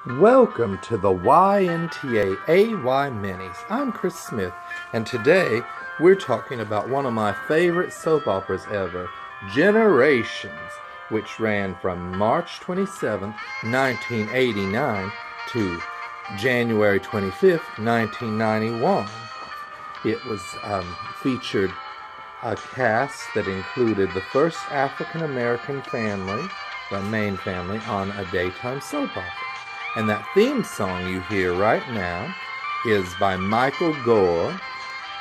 Welcome to the YNTAAY Minis. I'm Chris Smith, and today we're talking about one of my favorite soap operas ever, Generations, which ran from March 27, 1989 to January 25th, 1991. It was featured a cast that included the first African-American family, the main family, on a daytime soap opera. And that theme song you hear right now is by Michael Gore,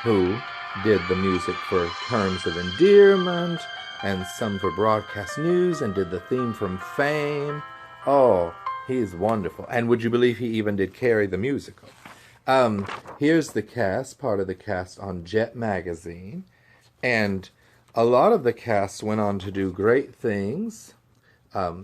who did the music for Terms of Endearment and some for Broadcast News and did the theme from Fame. Oh, he's wonderful. And would you believe he even did Carrie the musical? Here's the cast, part of the cast on Jet Magazine. And a lot of the cast went on to do great things.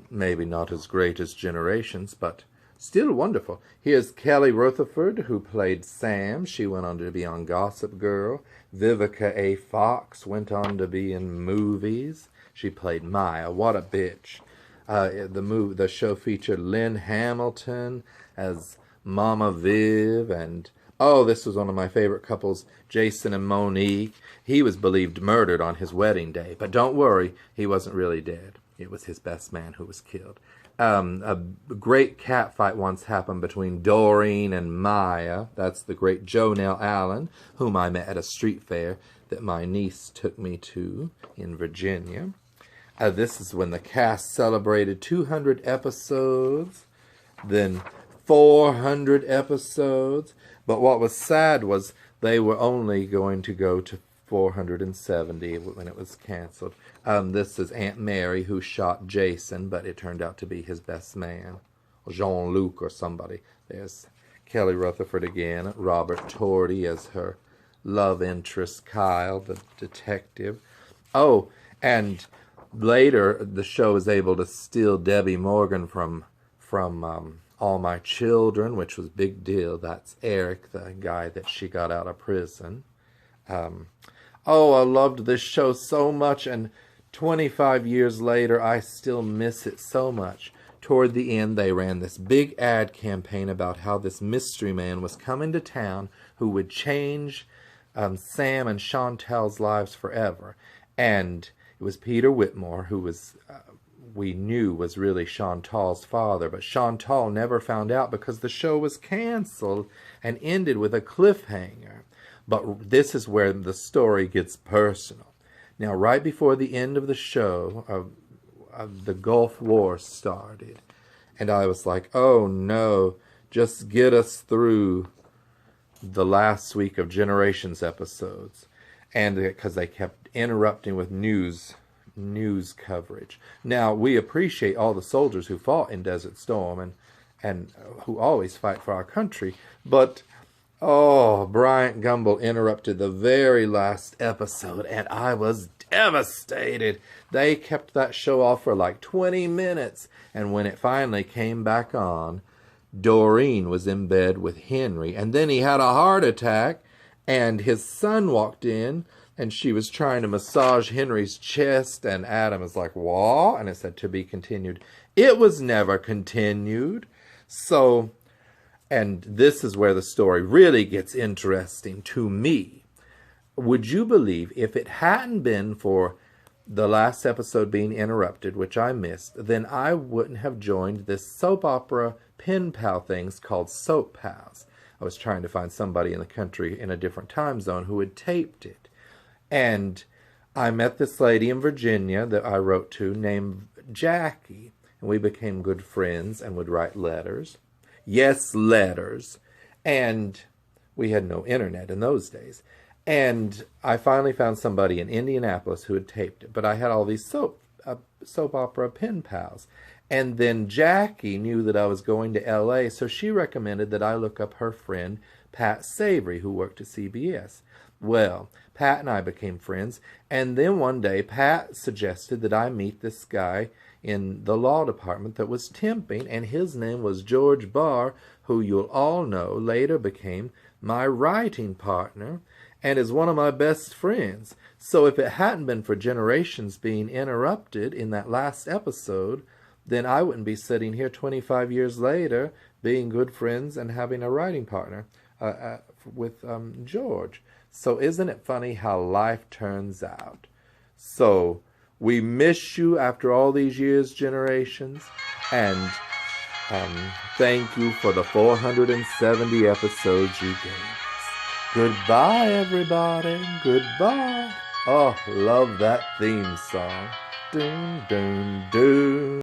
Maybe not as great as Generations, but still wonderful. Here's Kelly Rutherford, who played Sam. She went on to be on Gossip Girl. Vivica A. Fox went on to be in movies. She played Maya. What a bitch. The show featured Lynn Hamilton as Mama Viv, and this was one of my favorite couples, Jason and Monique. He was believed murdered on his wedding day, but don't worry, he wasn't really dead. It was his best man who was killed. A great catfight once happened between Doreen and Maya. That's the great Jonelle Allen, whom I met at a street fair that my niece took me to in Virginia. This is when the cast celebrated 200 episodes, then 400 episodes. But what was sad was they were only going to go to 470 when it was canceled. This is Aunt Mary, who shot Jason, but it turned out to be his best man, Jean-Luc or somebody. There's Kelly Rutherford again, Robert Tordy as her love interest, Kyle, the detective. Oh, and later the show was able to steal Debbie Morgan from All My Children, which was a big deal. That's Eric, the guy that she got out of prison. I loved this show so much, and 25 years later, I still miss it so much. Toward the end, they ran this big ad campaign about how this mystery man was coming to town who would change Sam and Chantal's lives forever. And it was Peter Whitmore, who was we knew was really Chantal's father, but Chantal never found out because the show was canceled and ended with a cliffhanger. But this is where the story gets personal. Now, right before the end of the show, the Gulf War started. And I was like, oh no, just get us through the last week of Generations episodes. And because they kept interrupting with news coverage. Now, we appreciate all the soldiers who fought in Desert Storm and who always fight for our country, but Bryant Gumbel interrupted the very last episode, and I was devastated. They kept that show off for like 20 minutes, and when it finally came back on, Doreen was in bed with Henry, and then he had a heart attack, and his son walked in, and she was trying to massage Henry's chest, and Adam is like, what? And it said, to be continued. It was never continued. So, and this is where the story really gets interesting to me. Would you believe if it hadn't been for the last episode being interrupted, which I missed, then I wouldn't have joined this soap opera pen pal things called Soap Pals. I was trying to find somebody in the country in a different time zone who had taped it. And I met this lady in Virginia that I wrote to named Jackie, and we became good friends and would write letters. Yes, letters. And we had no internet in those days. And I finally found somebody in Indianapolis who had taped it. But I had all these soap opera pen pals. And then Jackie knew that I was going to L.A., so she recommended that I look up her friend Pat Savory, who worked at CBS. Well, Pat and I became friends, and then one day Pat suggested that I meet this guy in the law department that was temping, and his name was George Barr, who you'll all know later became my writing partner and is one of my best friends. So if it hadn't been for Generations being interrupted in that last episode, then I wouldn't be sitting here 25 years later being good friends and having a writing partner with George. So isn't it funny how life turns out? So we miss you after all these years, Generations, and thank you for the 470 episodes you gave us. Goodbye, everybody. Goodbye. Oh, love that theme song. Doom, doom, doom.